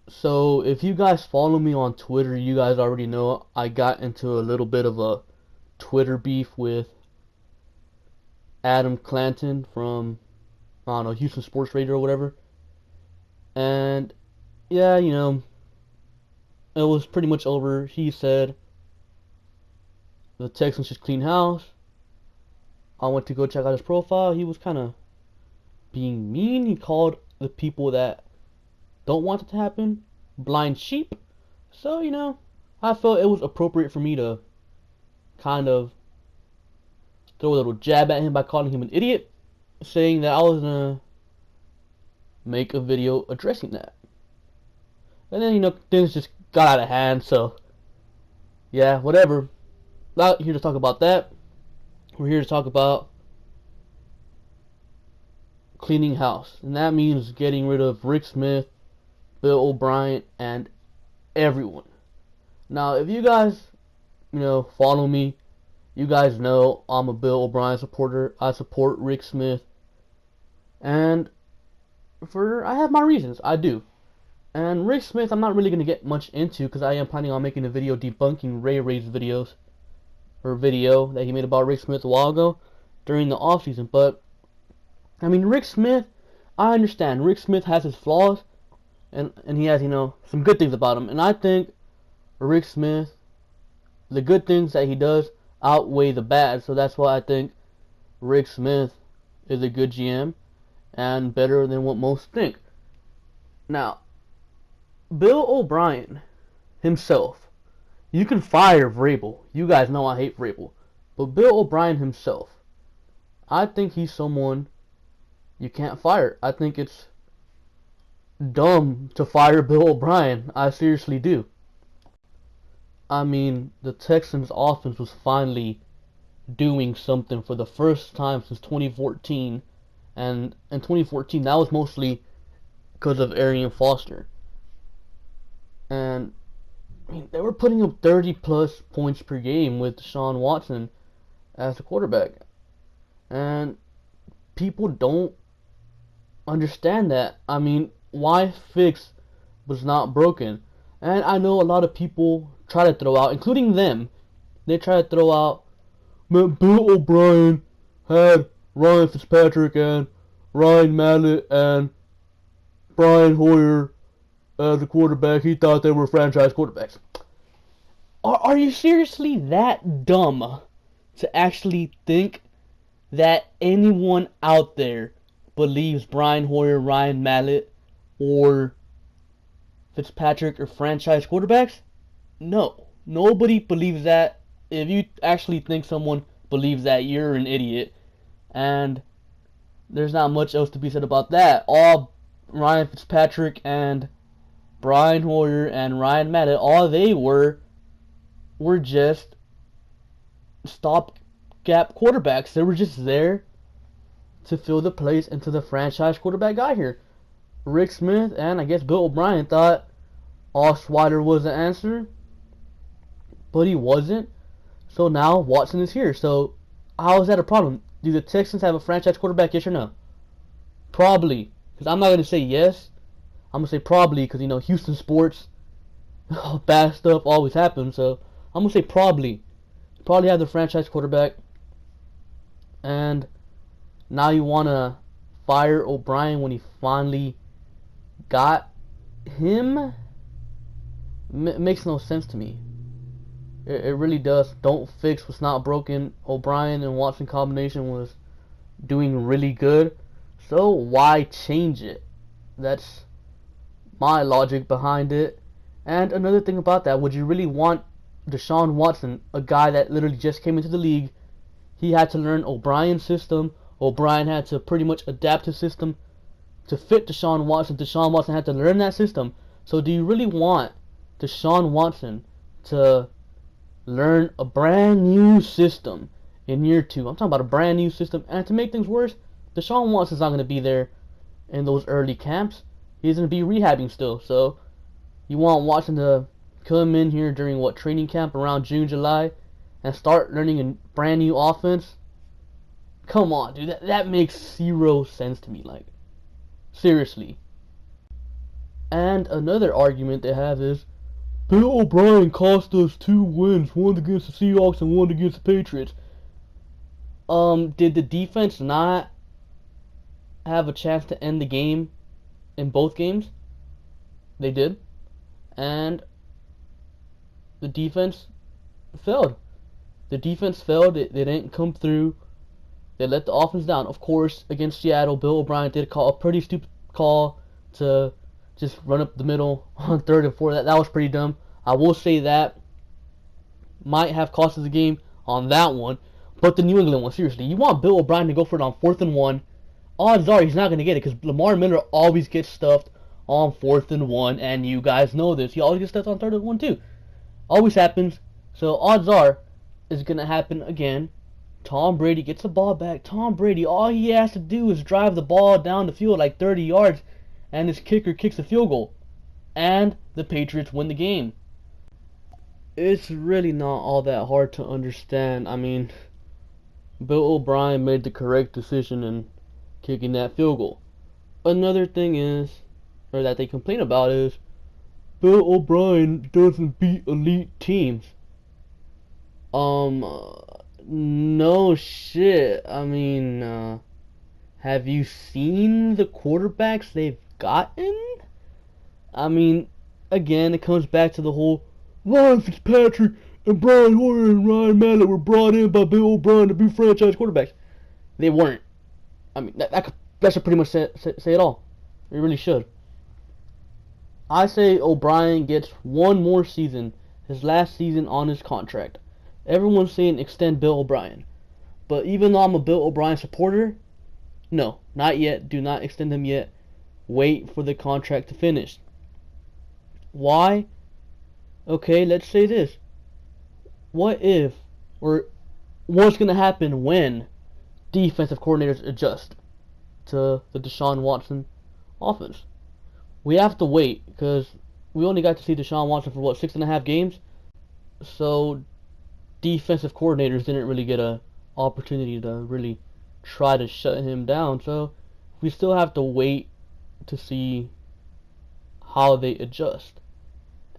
So if you guys follow me on Twitter, you guys already know I got into a little bit of a Twitter beef with Adam Clanton from, I don't know, Houston Sports Radio or whatever. And yeah, it was pretty much over. He said the Texans should clean house. I went to go check out his profile. He was kind of being mean. He called the people that don't want it to happen blind sheep. So, I felt it was appropriate for me to kind of throw a little jab at him by calling him an idiot, saying that I was gonna make a video addressing that. And then, things just got out of hand, so yeah, whatever. Not here to talk about that. We're here to talk about cleaning house. And that means getting rid of Rick Smith, Bill O'Brien, and everyone. Now, if you guys, follow me, you guys know I'm a Bill O'Brien supporter. I support Rick Smith. And I have my reasons. I do. And Rick Smith, I'm not really going to get much into because I am planning on making a video debunking Ray's video that he made about Rick Smith a while ago during the offseason. But, I mean, Rick Smith, I understand. Rick Smith has his flaws, and he has, some good things about him. And I think Rick Smith, the good things that he does outweigh the bad. So that's why I think Rick Smith is a good GM and better than what most think. Now, Bill O'Brien himself, you can fire Vrabel. You guys know I hate Vrabel. But Bill O'Brien himself, I think he's someone you can't fire. I think it's dumb to fire Bill O'Brien. I seriously do. I mean, the Texans offense was finally doing something for the first time since 2014. And in 2014, that was mostly because of Arian Foster. And I mean, they were putting up 30 plus points per game with Deshaun Watson as the quarterback. And people don't understand that. I mean, why fix was not broken? And I know a lot of people try to throw out, including them, they try to throw out, man, Bill O'Brien had Ryan Fitzpatrick and Ryan Mallett and Brian Hoyer as a quarterback. He thought they were franchise quarterbacks. Are you seriously that dumb to actually think that anyone out there believes Brian Hoyer, Ryan Mallett, or Fitzpatrick are franchise quarterbacks? No. Nobody believes that. If you actually think someone believes that, you're an idiot. And there's not much else to be said about that. All Ryan Fitzpatrick and Brian Hoyer and Ryan Mallett, all they were just stopgap quarterbacks. They were just there to fill the place until the franchise quarterback got here. Rick Smith and I guess Bill O'Brien thought Osweiler was the answer, but he wasn't. So now Watson is here. So how is that a problem? Do the Texans have a franchise quarterback, yes or no? Probably. Because I'm not going to say yes. I'm going to say probably because, Houston sports, bad stuff always happens. So I'm going to say probably. Probably have the franchise quarterback. And now you want to fire O'Brien when he finally got him? It makes no sense to me. It really does. Don't fix what's not broken. O'Brien and Watson combination was doing really good. So why change it? That's my logic behind it. And another thing about that, would you really want Deshaun Watson, a guy that literally just came into the league? He had to learn O'Brien's system. O'Brien had to pretty much adapt his system to fit Deshaun Watson. Deshaun Watson had to learn that system. So do you really want Deshaun Watson to learn a brand new system in year 2? I'm talking about a brand new system. And to make things worse, Deshaun Watson's not going to be there in those early camps. He's going to be rehabbing still. So you want Watson to come in here during training camp around June, July and start learning a brand new offense? Come on, dude. That makes zero sense to me. Like, seriously. And another argument they have is Bill O'Brien cost us 2 wins, one against the Seahawks and one against the Patriots. Did the defense not have a chance to end the game in both games? They did. And the defense failed. The defense failed. They didn't come through. They let the offense down. Of course, against Seattle, Bill O'Brien did call a pretty stupid call to just run up the middle on 3rd and 4. That was pretty dumb. I will say that might have cost us the game on that one. But the New England one, seriously, you want Bill O'Brien to go for it on 4th and 1. Odds are he's not going to get it because Lamar Miller always gets stuffed on 4th and 1, and you guys know this. He always gets stuffed on 3rd and 1 too. Always happens. So odds are it's going to happen again. Tom Brady gets the ball back. Tom Brady, all he has to do is drive the ball down the field like 30 yards, and his kicker kicks a field goal. And the Patriots win the game. It's really not all that hard to understand. I mean, Bill O'Brien made the correct decision in kicking that field goal. Another thing is, or that they complain about is, Bill O'Brien doesn't beat elite teams. No shit. I mean, have you seen the quarterbacks they've gotten? I mean, again, it comes back to the whole Ryan Fitzpatrick and Brian Hoyer and Ryan Mallett were brought in by Bill O'Brien to be franchise quarterbacks. They weren't. I mean, that should pretty much say it all. It really should. I say O'Brien gets one more season, his last season on his contract. Everyone's saying extend Bill O'Brien. But even though I'm a Bill O'Brien supporter, no, not yet. Do not extend him yet. Wait for the contract to finish. Why? Okay, let's say this. What if, or what's going to happen when defensive coordinators adjust to the Deshaun Watson offense? We have to wait because we only got to see Deshaun Watson for 6.5 games. So defensive coordinators didn't really get an opportunity to really try to shut him down. So we still have to wait to see how they adjust.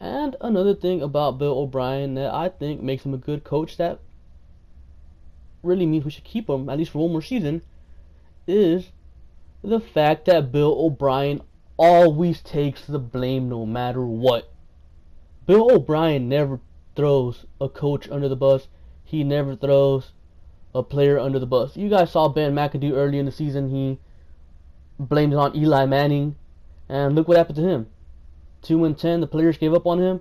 And another thing about Bill O'Brien that I think makes him a good coach, that really means we should keep him at least for one more season, is the fact that Bill O'Brien always takes the blame no matter what. Bill O'Brien never throws a coach under the bus. He never throws a player under the bus. You guys saw Ben McAdoo early in the season. He blamed it on Eli Manning, and look what happened to him. 2-10, the players gave up on him.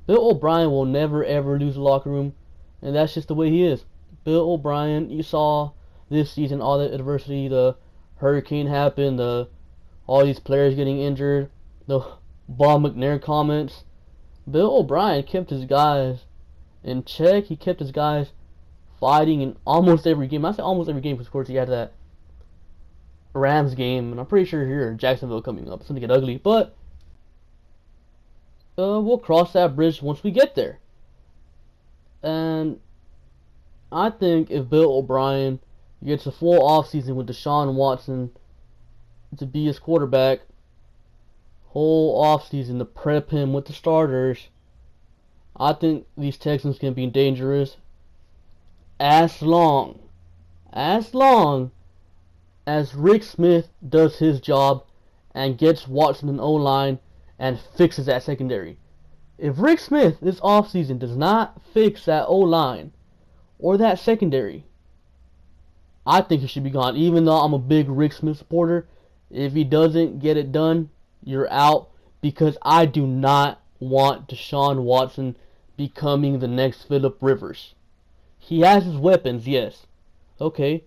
Bill O'Brien will never ever lose the locker room, and that's just the way he is. Bill O'Brien, you saw this season all the adversity, the hurricane happened, all these players getting injured, the Bob McNair comments. Bill O'Brien kept his guys in check. He kept his guys fighting in almost every game. I say almost every game because, of course, he had that Rams game, and I'm pretty sure here Jacksonville coming up. It's going to get ugly, but we'll cross that bridge once we get there. And I think if Bill O'Brien gets a full offseason with Deshaun Watson to be his quarterback, whole offseason to prep him with the starters, I think these Texans can be dangerous as long as Rick Smith does his job and gets Watson an O-line and fixes that secondary. If Rick Smith this offseason does not fix that O-line or that secondary, I think he should be gone. Even though I'm a big Rick Smith supporter, if he doesn't get it done, you're out, because I do not want Deshaun Watson becoming the next Phillip Rivers. He has his weapons, yes. Okay.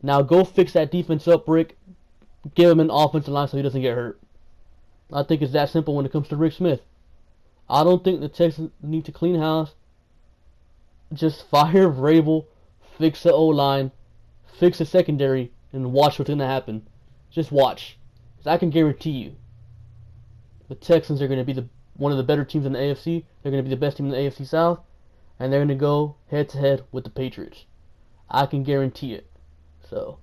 Now go fix that defense up, Rick. Give him an offensive line so he doesn't get hurt. I think it's that simple when it comes to Rick Smith. I don't think the Texans need to clean house. Just fire Vrabel, fix the O-line, fix the secondary, and watch what's going to happen. Just watch. Because I can guarantee you, the Texans are going to be one of the better teams in the AFC. They're going to be the best team in the AFC South. And they're going to go head-to-head with the Patriots. I can guarantee it. So,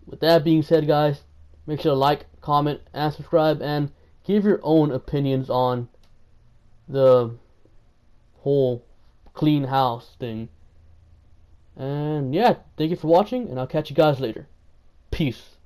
with that being said, guys, make sure to like, comment, and subscribe. And give your own opinions on the whole clean house thing. And yeah, thank you for watching, and I'll catch you guys later. Peace.